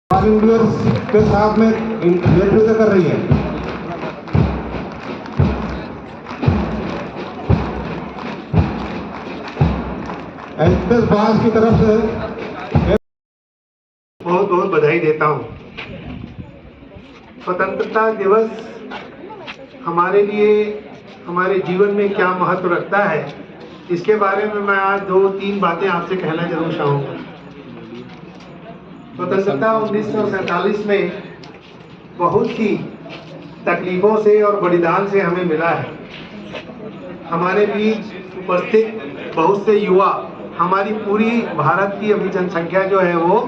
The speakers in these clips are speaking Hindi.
हमारे इंडियंस के साथ में इंटरव्यू कर रही है। एस बास की तरफ से बहुत बहुत बधाई देता हूँ। स्वतंत्रता दिवस हमारे लिए हमारे जीवन में क्या महत्व रखता है, इसके बारे में मैं आज 2-3 बातें आपसे कहना जरूर चाहूँगा। स्वतंत्रता 1947 में बहुत ही तकलीफों से और बलिदान से हमें मिला है। हमारे बीच उपस्थित बहुत से युवा, हमारी पूरी भारत की अभी जनसंख्या जो है वो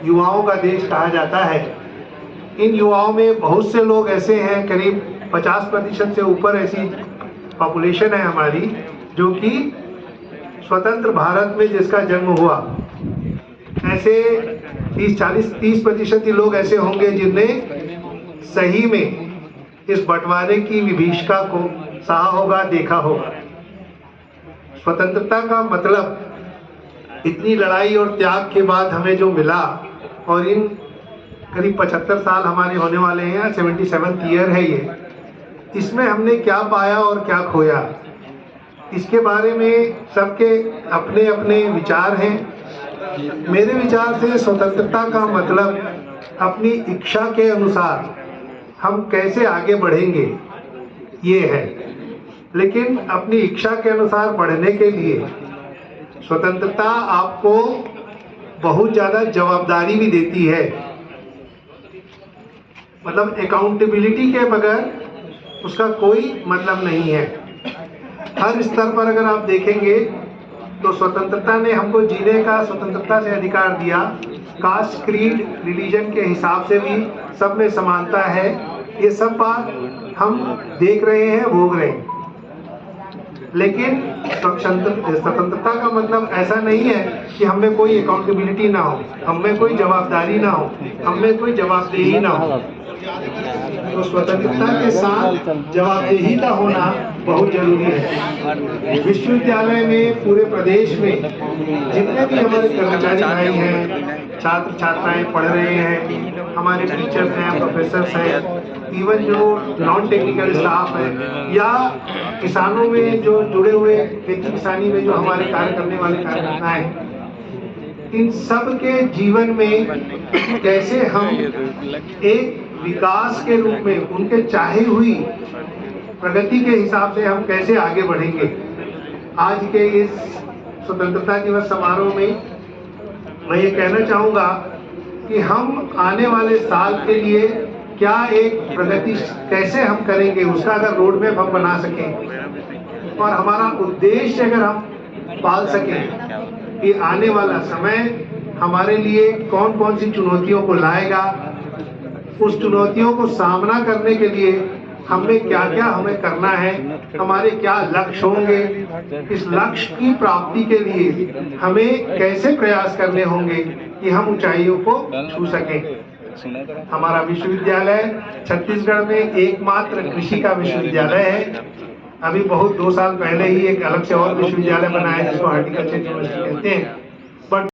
युवाओं का देश कहा जाता है। इन युवाओं में बहुत से लोग ऐसे हैं, करीब 50% से ऊपर ऐसी पॉपुलेशन है हमारी, जो कि स्वतंत्र भारत में जिसका जन्म हुआ। ऐसे 30% ही लोग ऐसे होंगे जिनने सही में इस बंटवारे की विभीषिका को सहा होगा, देखा होगा। स्वतंत्रता का मतलब इतनी लड़ाई और त्याग के बाद हमें जो मिला, और इन करीब 75 साल हमारे होने वाले हैं, 77th ईयर है ये, इसमें हमने क्या पाया और क्या खोया, इसके बारे में सबके अपने अपने विचार हैं। मेरे विचार से स्वतंत्रता का मतलब अपनी इच्छा के अनुसार हम कैसे आगे बढ़ेंगे ये है। लेकिन अपनी इच्छा के अनुसार बढ़ने के लिए स्वतंत्रता आपको बहुत ज़्यादा जवाबदारी भी देती है। मतलब अकाउंटेबिलिटी के बगैर उसका कोई मतलब नहीं है। हर स्तर पर अगर आप देखेंगे तो स्वतंत्रता ने हमको जीने का स्वतंत्रता से अधिकार दिया। कास्ट, क्रीड, रिलीजन के हिसाब से भी सब में समानता है। ये सब बात हम देख रहे हैं, भोग रहे हैं। लेकिन स्वतंत्रता का मतलब ऐसा नहीं है कि हमें कोई अकाउंटेबिलिटी ना हो, हमें कोई जवाबदारी ना हो, हमें कोई जवाबदेही ना हो। तो स्वतंत्रता के साथ जवाबदेही का होना बहुत जरूरी है। विश्वविद्यालय में पूरे प्रदेश में जितने भी हमारे कर्मचारी भाई हैं, छात्र छात्राएं पढ़ रहे हैं, हमारे टीचर्स हैं, प्रोफेसर्स हैं, इवन जो नॉन टेक्निकल स्टाफ है, या किसानों में जो जुड़े हुए खेती किसानी में जो हमारे कार्य करने वाले कार्यकर्ता हैं, इन सब के जीवन में कैसे हम एक विकास के रूप में उनके चाहे हुई प्रगति के हिसाब से हम कैसे आगे बढ़ेंगे। आज के इस स्वतंत्रता दिवस समारोह में मैं ये कहना चाहूँगा कि हम आने वाले साल के लिए क्या एक प्रगति कैसे हम करेंगे, उसका अगर रोड मैप हम बना सकें और हमारा उद्देश्य अगर हम पाल सकें कि आने वाला समय हमारे लिए कौन कौन सी चुनौतियों को लाएगा, उस चुनौतियों को सामना करने के लिए हमें क्या क्या हमें करना है, हमारे क्या लक्ष्य होंगे, इस लक्ष्य की प्राप्ति के लिए हमें कैसे प्रयास करने होंगे कि हम ऊंचाइयों को छू सकें। हमारा विश्वविद्यालय छत्तीसगढ़ में एकमात्र कृषि का विश्वविद्यालय है। अभी बहुत 2 साल पहले ही एक अलग से और विश्वविद्यालय बना है जिसको हॉर्टिकल्चर यूनिवर्सिटी कहते हैं।